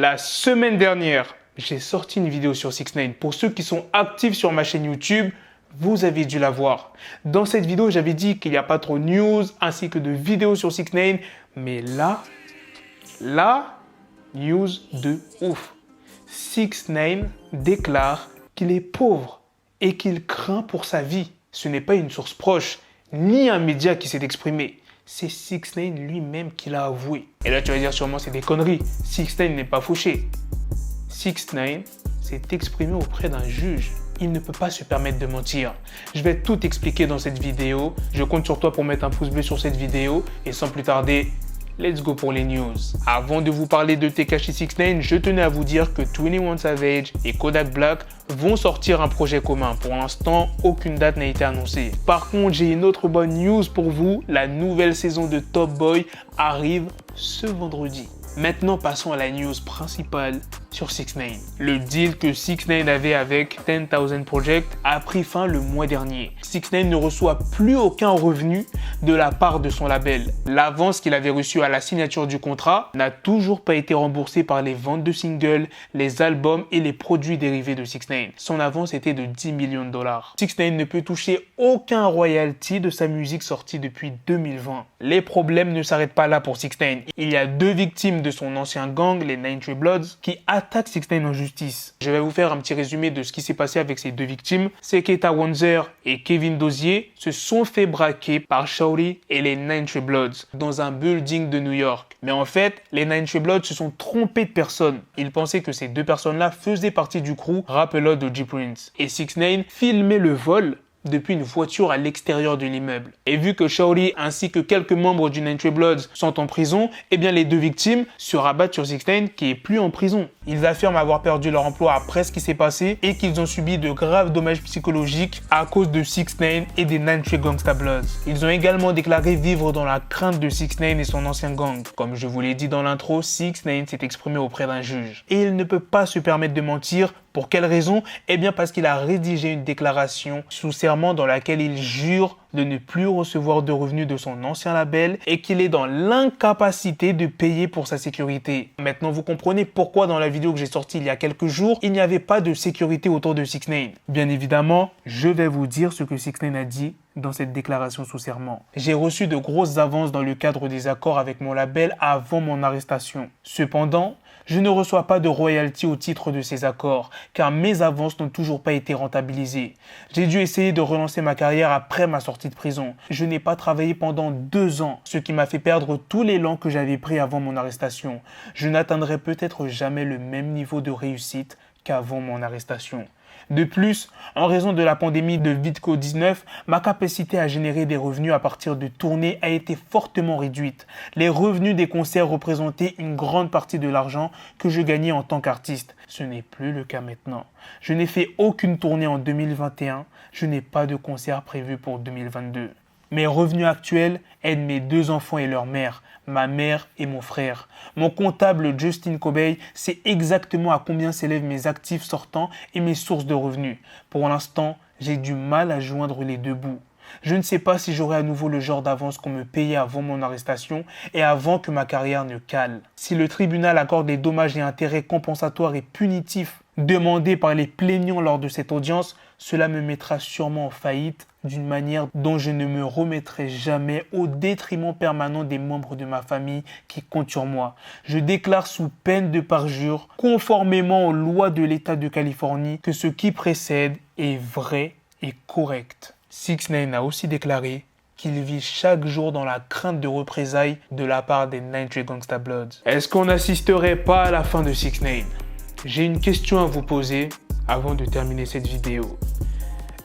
La semaine dernière, j'ai sorti une vidéo sur 6ix9ine. Pour ceux qui sont actifs sur ma chaîne YouTube, vous avez dû la voir. Dans cette vidéo, j'avais dit qu'il n'y a pas trop de news ainsi que de vidéos sur 6ix9ine. Mais là, news de ouf. 6ix9ine déclare qu'il est pauvre et qu'il craint pour sa vie. Ce n'est pas une source proche, ni un média qui s'est exprimé. C'est 6ix9ine lui-même qui l'a avoué. Et là, tu vas dire sûrement c'est des conneries. 6ix9ine n'est pas fauché. 6ix9ine s'est exprimé auprès d'un juge. Il ne peut pas se permettre de mentir. Je vais tout expliquer dans cette vidéo. Je compte sur toi pour mettre un pouce bleu sur cette vidéo. Et sans plus tarder, let's go pour les news. Avant de vous parler de Tekashi 6ix9ine, je tenais à vous dire que 21 Savage et Kodak Black vont sortir un projet commun. Pour l'instant, aucune date n'a été annoncée. Par contre, j'ai une autre bonne news pour vous. La nouvelle saison de Top Boy arrive ce vendredi. Maintenant, passons à la news principale sur 6ix9ine. Le deal que 6ix9ine avait avec 10,000 Project a pris fin le mois dernier. 6ix9ine ne reçoit plus aucun revenu de la part de son label. L'avance qu'il avait reçue à la signature du contrat n'a toujours pas été remboursée par les ventes de singles, les albums et les produits dérivés de 6ix9ine. Son avance était de 10 millions de dollars. 6ix9ine ne peut toucher aucun royalty de sa musique sortie depuis 2020. Les problèmes ne s'arrêtent pas là pour 6ix9ine. Il y a deux victimes de son ancien gang, les 93 Bloods, qui attaquent 6ix9ine en justice. Je vais vous faire un petit résumé de ce qui s'est passé avec ces deux victimes. Seketa Wanzer et Kevin Dozier se sont fait braquer par Shawty et les 93 Bloods dans un building de New York. Mais en fait, les 93 Bloods se sont trompés de personnes. Ils pensaient que ces deux personnes-là faisaient partie du crew Rap A Lot de G-Prince. Et 6ix9ine filmait le vol depuis une voiture à l'extérieur de l'immeuble. Et vu que Shawty ainsi que quelques membres du 93 Bloods sont en prison, eh bien les deux victimes se rabattent sur 6ix9ine qui est plus en prison. Ils affirment avoir perdu leur emploi après ce qui s'est passé et qu'ils ont subi de graves dommages psychologiques à cause de 6ix9ine et des 93 Gangsta Bloods. Ils ont également déclaré vivre dans la crainte de 6ix9ine et son ancien gang. Comme je vous l'ai dit dans l'intro, 6ix9ine s'est exprimé auprès d'un juge. Et il ne peut pas se permettre de mentir. Pour quelle raison? Eh bien parce qu'il a rédigé une déclaration sous serment dans laquelle il jure de ne plus recevoir de revenus de son ancien label et qu'il est dans l'incapacité de payer pour sa sécurité. Maintenant, vous comprenez pourquoi dans la vidéo que j'ai sortie il y a quelques jours, il n'y avait pas de sécurité autour de 6ix9ine. Bien évidemment, je vais vous dire ce que 6ix9ine a dit dans cette déclaration sous serment. J'ai reçu de grosses avances dans le cadre des accords avec mon label avant mon arrestation. Cependant, je ne reçois pas de royalty au titre de ces accords, car mes avances n'ont toujours pas été rentabilisées. J'ai dû essayer de relancer ma carrière après ma sortie de prison. Je n'ai pas travaillé pendant 2 ans, ce qui m'a fait perdre tout l'élan que j'avais pris avant mon arrestation. Je n'atteindrai peut-être jamais le même niveau de réussite qu'avant mon arrestation. De plus, en raison de la pandémie de Covid-19, ma capacité à générer des revenus à partir de tournées a été fortement réduite. Les revenus des concerts représentaient une grande partie de l'argent que je gagnais en tant qu'artiste. Ce n'est plus le cas maintenant. Je n'ai fait aucune tournée en 2021. Je n'ai pas de concert prévu pour 2022. Mes revenus actuels aident mes 2 enfants et leur mère, ma mère et mon frère. Mon comptable Justin Kobe sait exactement à combien s'élèvent mes actifs sortants et mes sources de revenus. Pour l'instant, j'ai du mal à joindre les deux bouts. Je ne sais pas si j'aurai à nouveau le genre d'avance qu'on me payait avant mon arrestation et avant que ma carrière ne cale. Si le tribunal accorde les dommages et intérêts compensatoires et punitifs demandés par les plaignants lors de cette audience, cela me mettra sûrement en faillite d'une manière dont je ne me remettrai jamais au détriment permanent des membres de ma famille qui comptent sur moi. Je déclare sous peine de parjure, conformément aux lois de l'État de Californie, que ce qui précède est vrai et correct. 6ix9ine a aussi déclaré qu'il vit chaque jour dans la crainte de représailles de la part des 93 Gangsta Bloods. Est-ce qu'on n'assisterait pas à la fin de 6ix9ine? J'ai une question à vous poser avant de terminer cette vidéo.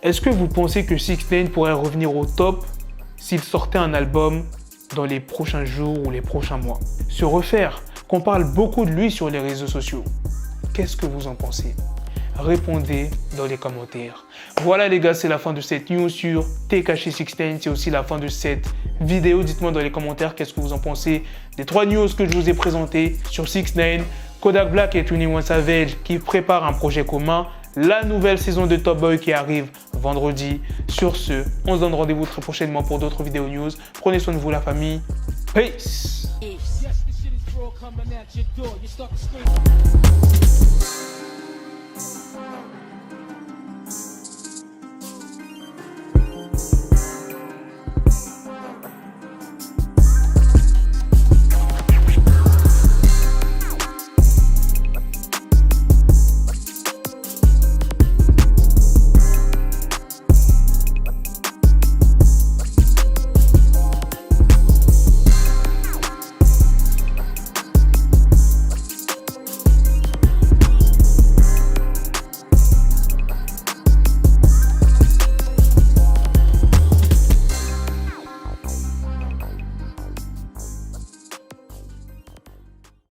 Est-ce que vous pensez que 6ix9ine pourrait revenir au top s'il sortait un album dans les prochains jours ou les prochains mois? Se refaire, qu'on parle beaucoup de lui sur les réseaux sociaux. Qu'est-ce que vous en pensez? Répondez dans les commentaires. Voilà les gars, c'est la fin de cette news sur Tekashi 6ix9ine. C'est aussi la fin de cette vidéo. Dites-moi dans les commentaires qu'est-ce que vous en pensez des 3 news que je vous ai présentées sur 6ix9ine, Kodak Black et 21 Savage qui préparent un projet commun, la nouvelle saison de Top Boy qui arrive vendredi. Sur ce, on se donne rendez-vous très prochainement pour d'autres vidéos news. Prenez soin de vous la famille. Peace. coming at your door. You start to scream.